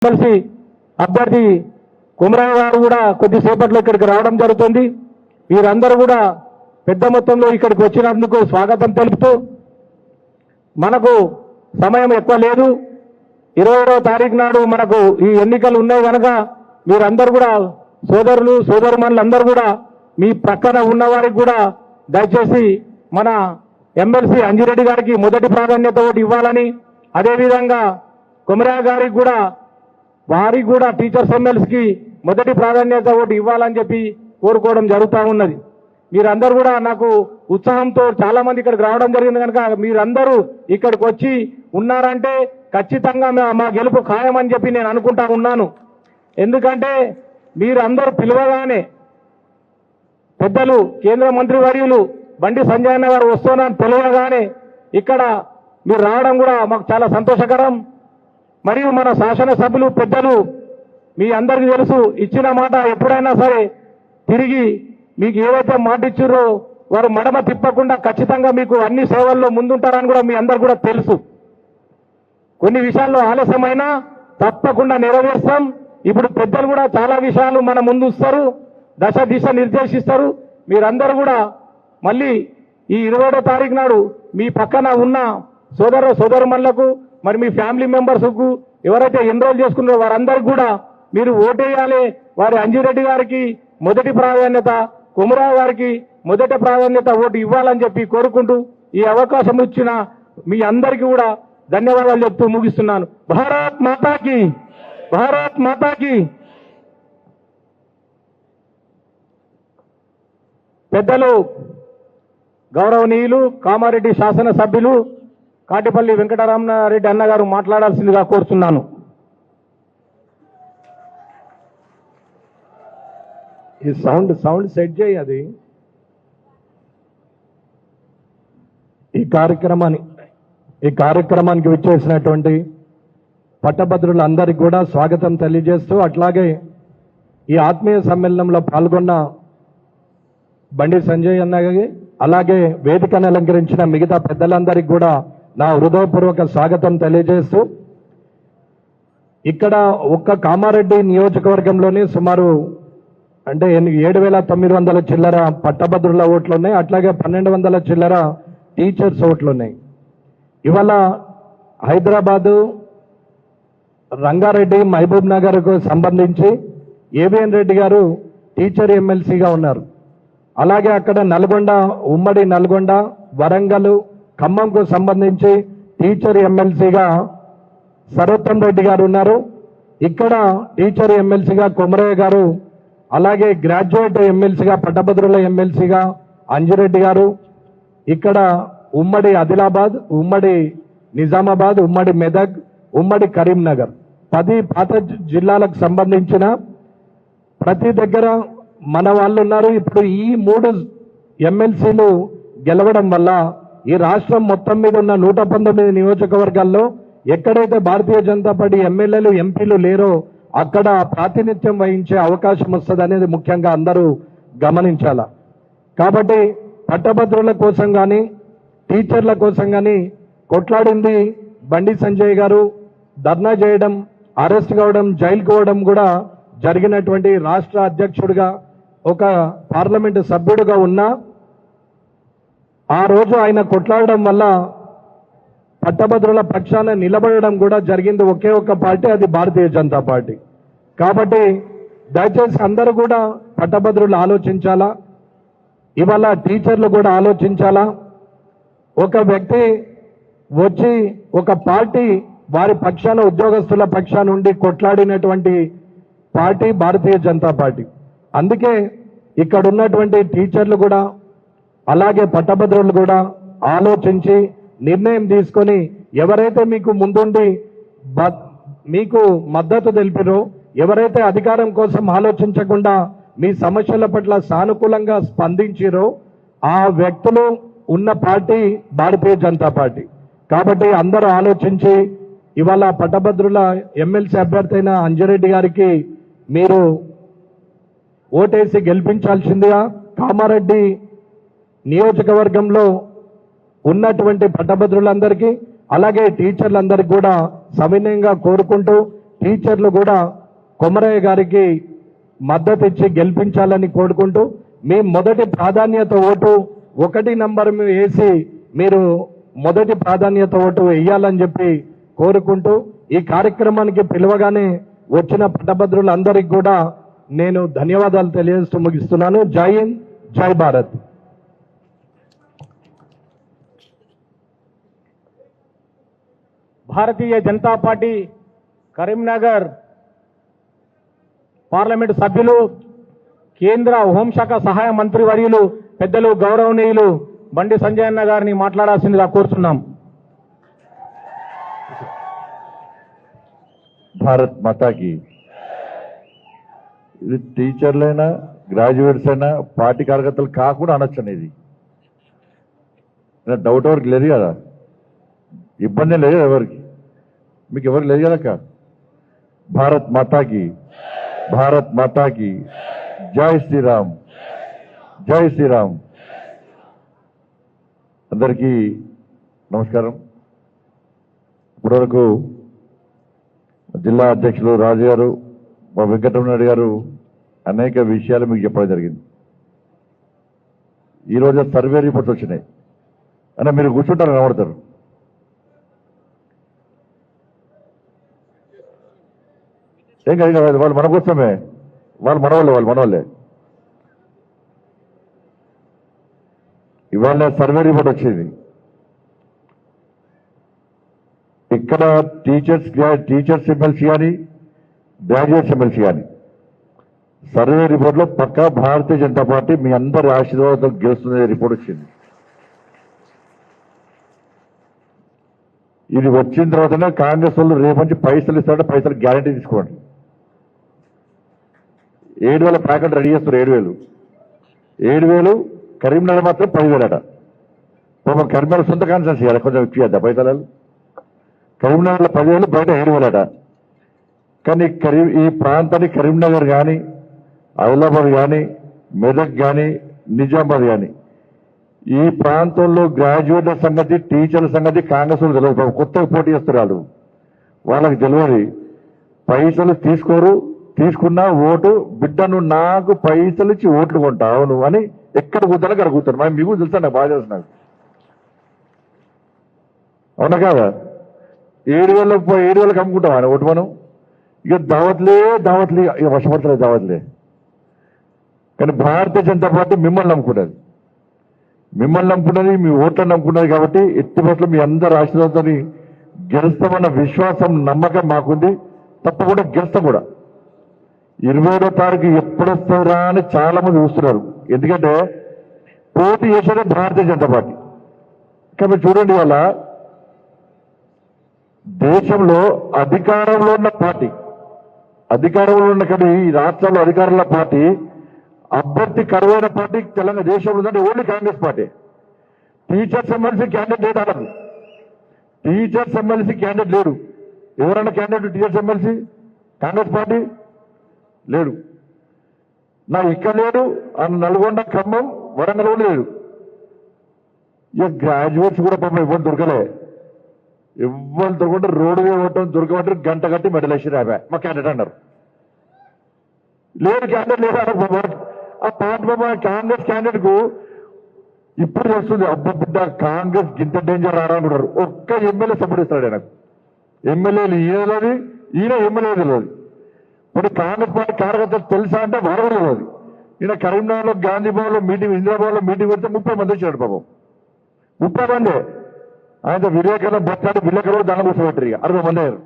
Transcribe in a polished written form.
MLC అభ్యర్థి కుమరయ్య గారు కూడా కొద్దిసేపట్లో ఇక్కడికి రావడం జరుగుతుంది. వీరందరూ కూడా పెద్ద మొత్తంలో ఇక్కడికి వచ్చినందుకు స్వాగతం తెలుపుతూ, మనకు సమయం ఎక్కువ లేదు. 21వ తారీఖు నాడు మనకు ఈ ఎన్నికలు ఉన్నాయి కనుక మీరందరూ కూడా సోదరులు సోదరుమణులు అందరూ కూడా మీ ప్రక్కన ఉన్నవారికి కూడా దయచేసి మన ఎమ్మెల్సీ అంజిరెడ్డి గారికి మొదటి ప్రాధాన్యత ఓటు ఇవ్వాలని, అదేవిధంగా కుమరయ్య గారికి కూడా వారికి కూడా టీచర్స్ ఎమ్మెల్సీకి మొదటి ప్రాధాన్యత ఓటు ఇవ్వాలని చెప్పి కోరుకోవడం జరుగుతూ ఉన్నది. మీరందరూ కూడా నాకు ఉత్సాహంతో చాలా మంది ఇక్కడికి రావడం జరిగింది కనుక మీరందరూ ఇక్కడికి వచ్చి ఉన్నారంటే ఖచ్చితంగా మా గెలుపు ఖాయమని చెప్పి నేను అనుకుంటా ఉన్నాను. ఎందుకంటే మీరందరూ పిలవగానే పెద్దలు కేంద్ర మంత్రివర్యులు బండి సంజయ్ అన్న గారు వస్తున్నారని తెలియగానే ఇక్కడ మీరు రావడం కూడా మాకు చాలా సంతోషకరం. మరియు మన శాసనసభ్యులు పెద్దలు మీ అందరికీ తెలుసు, ఇచ్చిన మాట ఎప్పుడైనా సరే తిరిగి మీకు ఏవైతే మాట ఇచ్చారో వారు మడమ తిప్పకుండా ఖచ్చితంగా మీకు అన్ని సేవల్లో ముందుంటారని కూడా మీ అందరు కూడా తెలుసు. కొన్ని విషయాల్లో ఆలస్యమైనా తప్పకుండా నెరవేర్స్తాం. ఇప్పుడు పెద్దలు కూడా చాలా విషయాలు మన ముందు ఇస్తారు, దశ దిశ నిర్దేశిస్తారు. మీరందరూ కూడా మళ్ళీ ఈ 21వ తారీఖు నాడు మీ పక్కన ఉన్న సోదరుమణులకు మరి మీ ఫ్యామిలీ మెంబర్స్కు ఎవరైతే ఎన్రోల్ చేసుకున్నారో వారందరికీ కూడా మీరు ఓటేయాలి. వారి అంజిరెడ్డి గారికి మొదటి ప్రాధాన్యత, కుమరయ్య గారికి మొదటి ప్రాధాన్యత ఓటు ఇవ్వాలని చెప్పి కోరుకుంటూ ఈ అవకాశం ఇచ్చిన మీ అందరికీ కూడా ధన్యవాదాలు చెప్తూ ముగిస్తున్నాను. భారత్ మాతాకి, భారత్ మాతాకి. పెద్దలు గౌరవనీయులు కామారెడ్డి శాసనసభ్యులు కాటిపల్లి వెంకటరామరెడ్డి అన్నగారు మాట్లాడాల్సిందిగా కోరుతున్నాను. ఈ సౌండ్ సెట్ చేయి. అది ఈ కార్యక్రమానికి విచ్చేసినటువంటి పట్టభద్రులందరికీ కూడా స్వాగతం తెలియజేస్తూ, అట్లాగే ఈ ఆత్మీయ సమ్మేళనంలో పాల్గొన్న బండి సంజయ్ అన్నకి అలాగే వేదికను అలంకరించిన మిగతా పెద్దలందరికీ కూడా నా హృదయపూర్వక స్వాగతం తెలియజేస్తూ, ఇక్కడ ఒక్క కామారెడ్డి నియోజకవర్గంలోనే సుమారు అంటే 7,900 చిల్లర పట్టభద్రుల ఓట్లు ఉన్నాయి. అట్లాగే 1,200 చిల్లర టీచర్స్ ఓట్లు ఉన్నాయి. ఇవాళ హైదరాబాదు, రంగారెడ్డి, మహబూబ్ నగర్కు సంబంధించి ఏవిఎన్ రెడ్డి గారు టీచర్ ఎమ్మెల్సీగా ఉన్నారు. అలాగే అక్కడ నల్గొండ, ఉమ్మడి నల్గొండ, వరంగల్, ఖమ్మంకు సంబంధించి టీచర్ ఎమ్మెల్సీగా సరోత్తం రెడ్డి గారు ఉన్నారు. ఇక్కడ టీచర్ ఎమ్మెల్సీగా కుమరయ్య గారు, అలాగే గ్రాడ్యుయేట్ ఎమ్మెల్సీగా పట్టభద్రుల ఎమ్మెల్సీగా అంజిరెడ్డి గారు, ఇక్కడ ఉమ్మడి ఆదిలాబాద్, ఉమ్మడి నిజామాబాద్, ఉమ్మడి మెదక్, ఉమ్మడి కరీంనగర్ 10 పాత జిల్లాలకు సంబంధించిన ప్రతి దగ్గర మన వాళ్ళు ఉన్నారు. ఇప్పుడు ఈ 3 ఎమ్మెల్సీలు గెలవడం వల్ల ఈ రాష్ట్రం మొత్తం మీద ఉన్న 119 నియోజకవర్గాల్లో ఎక్కడైతే భారతీయ జనతా పార్టీ ఎమ్మెల్యేలు, ఎంపీలు లేరో అక్కడ ప్రాతినిధ్యం వహించే అవకాశం వస్తుంది అనేది ముఖ్యంగా అందరూ గమనించాల. కాబట్టి పట్టభద్రుల కోసం కానీ టీచర్ల కోసం కానీ కొట్లాడింది బండి సంజయ్ గారు. ధర్నా చేయడం, అరెస్ట్ కావడం, జైలుకు పోవడం కూడా జరిగినటువంటి రాష్ట్ర అధ్యక్షుడిగా, ఒక పార్లమెంటు సభ్యుడిగా ఉన్నా ఆ రోజు ఆయన కొట్లాడడం వల్ల పట్టభద్రుల పక్షాన నిలబడడం కూడా జరిగింది ఒకే ఒక్క పార్టీ, అది భారతీయ జనతా పార్టీ. కాబట్టి దయచేసి అందరూ కూడా పట్టభద్రులు ఆలోచించాలా, ఇవాళ టీచర్లు కూడా ఆలోచించాలా. ఒక వ్యక్తి వచ్చి ఒక పార్టీ వారి పక్షాన, ఉద్యోగస్తుల పక్షాన ఉండి కొట్లాడినటువంటి పార్టీ భారతీయ జనతా పార్టీ. అందుకే ఇక్కడ ఉన్నటువంటి టీచర్లు కూడా అలాగే పట్టభద్రులు కూడా ఆలోచించి నిర్ణయం తీసుకొని ఎవరైతే మీకు ముందుండి మీకు మద్దతు తెలిపినో, ఎవరైతే అధికారం కోసం ఆలోచించకుండా మీ సమస్యల పట్ల సానుకూలంగా స్పందించారో ఆ వ్యక్తులు ఉన్న పార్టీ భారతీయ జనతా పార్టీ. కాబట్టి అందరూ ఆలోచించి ఇవాళ పట్టభద్రుల ఎమ్మెల్సీ అభ్యర్థి అయిన అంజిరెడ్డి గారికి మీరు ఓటేసి గెలిపించాల్సిందిగా కామారెడ్డి నియోజకవర్గంలో ఉన్నటువంటి పట్టభద్రులందరికీ అలాగే టీచర్లందరికీ కూడా సవినయంగా కోరుకుంటూ, టీచర్లు కూడా కొమరయ్య గారికి మద్దతు ఇచ్చి గెలిపించాలని కోరుకుంటూ మీ మొదటి ప్రాధాన్యత ఓటు 1 నంబర్ వేసి మీరు మొదటి ప్రాధాన్యత ఓటు వేయాలని చెప్పి కోరుకుంటూ ఈ కార్యక్రమానికి పిలవగానే వచ్చిన పట్టభద్రులందరికీ కూడా నేను ధన్యవాదాలు తెలియజేస్తూ ముగిస్తున్నాను. జై హింద్, జై భారత్. భారతీయ జనతా పార్టీ కరీంనగర్ పార్లమెంటు సభ్యులు, కేంద్ర హోంశాఖ సహాయ మంత్రి వర్యులు, పెద్దలు గౌరవనీయులు బండి సంజయ్ అన్న గారిని మాట్లాడాల్సిందిగా కోరుతున్నాం. భారత్ మాతాకి. ఇది టీచర్లైనా గ్రాడ్యుయేట్స్ అయినా పార్టీ కార్యకర్తలు కాకుండా అనొచ్చండి. ఇది డౌట్ ఎవరికి లేదు కదా, ఇబ్బంది లేదు కదా ఎవరికి, మీకు ఎవరికి లేదు కదా. భారత్ మాతాకి, భారత్ మాతాకి. జై శ్రీరామ్, జై శ్రీరామ్. అందరికీ నమస్కారం. ఇప్పటివరకు జిల్లా అధ్యక్షులు రాజు గారు, మా వెంకటరమణ గారు అనేక విషయాలు మీకు చెప్పడం జరిగింది. ఈరోజు సర్వే రిపోర్ట్స్ వచ్చినాయి అంటే మీరు కూర్చుంటారు, కనబడతారు. ఏం కాదు, వాళ్ళు మన కోసమే, వాళ్ళు మనవాళ్ళే. ఇవాళ సర్వే రిపోర్ట్ వచ్చింది. ఇక్కడ టీచర్స్ ఎమ్మెల్సీ కానీ గ్రాడ్యుయేట్స్ ఎమ్మెల్సీ కానీ సర్వే రిపోర్ట్లో పక్కా భారతీయ జనతా పార్టీ మీ అందరి ఆశీర్వాదంతో గెలుస్తున్న రిపోర్ట్ వచ్చింది. ఇది వచ్చిన తర్వాతనే కాంగ్రెస్ వాళ్ళు రేపు నుంచి పైసలు ఇస్తారంటే పైసలు గ్యారంటీ తీసుకోండి. 7,000 ప్యాకెట్ రెడీ చేస్తారు. 7,000 కరీంనగర్ మాత్రం 10,000 అట. పాపం కరీంనగర్ సొంత కాన్సెన్స్ చేయాలి, కొంచెం ఇచ్చేద్దా పైసలు. కరీంనగర్లో 10,000, బయట 7,000 అట. కానీ ఈ ప్రాంతాన్ని కరీంనగర్ కానీ, ఆదిలాబాద్ కానీ, మెదక్ కానీ, నిజామాబాద్ కానీ ఈ ప్రాంతంలో గ్రాడ్యుయేట్ల సంగతి, టీచర్ల సంగతి కాంగ్రెస్ వాళ్ళు తెలియదు. కొత్తగా పోటీ చేస్తారు వాళ్ళకి తెలియదు. పైసలు తీసుకోరు, తీసుకున్న ఓటు బిడ్డ నువ్వు నాకు పైసలు ఇచ్చి ఓట్లు కొంటావు నువ్వు అని ఎక్కడ కూర్చోని అక్కడ కూర్చోరు. మరి మీకు తెలుసా, నాకు బాగా తెలుసు. నాకు అవునా కాదా? 7,000 అమ్ముకుంటాం ఆయన ఓటు. మనం ఇక దావత్లే ఇక వశపడతలేదు దావత్లే. కానీ భారతీయ జనతా పార్టీ మిమ్మల్ని నమ్ముకున్నది, మీ ఓట్లను నమ్ముకున్నది. కాబట్టి ఎట్టి పట్ల మీ అందరి ఆశీర్వాదంతో గెలుస్తామన్న విశ్వాసం, నమ్మకం మాకుంది. తప్పకుండా గెలుస్తాం కూడా. 27వ తారీఖు ఎప్పుడు వస్తారా అని చాలా మంది చూస్తున్నారు. ఎందుకంటే పోటీ చేసేదే భారతీయ జనతా పార్టీ. కాబట్టి చూడండి, వాళ్ళ దేశంలో అధికారంలో ఉన్న పార్టీ, అధికారంలో ఉన్న కానీ ఈ రాష్ట్రాల్లో అధికారంలో పార్టీ, అభ్యర్థి కరువైన పార్టీ తెలంగాణ దేశంలో ఉందంటే only Congress party. Teachers MLC candidate లేదు అన్నారు. టీచర్స్ ఎమ్మెల్సీ క్యాండిడేట్ లేడు. ఎవరన్నా candidate teachers MLC Congress party లేడు. నా ఇక్కడ లేడు, నల్గొండ, ఖమ్మం, వరంగల్ లేడు. ఇక గ్రాడ్యుయేట్స్ కూడా పాపం ఇవ్వని దొరకలే. ఇవ్వని దొరకకుండా రోడ్డు ఇవ్వటం దొరకబట్టి గంట కట్టి మెడలేసి రాబా మా క్యాండిడేట్ అన్నారు. లేడు క్యాండిడేట్ లేదు అన్నారు. ఆ పార్టీ బాబా కాంగ్రెస్ క్యాండిడేట్ కు ఇప్పుడు వస్తుంది, అబ్బా బిడ్డ కాంగ్రెస్ గింత డేంజర్ రానుకుంటారు. ఒక్క ఎమ్మెల్యే సపోర్ట్ ఇస్తాడు ఆయనకు. ఎమ్మెల్యేలు ఈయన ఎమ్మెల్యే తెలియదు. ఇప్పుడు కాంగ్రెస్ పార్టీ కార్యకర్తలు తెలుసా అంటే వారు తెలియదు. ఈయన కరీంనగర్లో గాంధీ భవన్లో మీటింగ్, ఇందిరాబాద్లో మీటింగ్ పెడితే 30 మంది వచ్చాడు పాపం. 30 మంది. ఆయన విలేకరులు బస్టాండ్ విలేకరులు దండం కూర్చోబెట్టారు. 60 మంది అయ్యారు.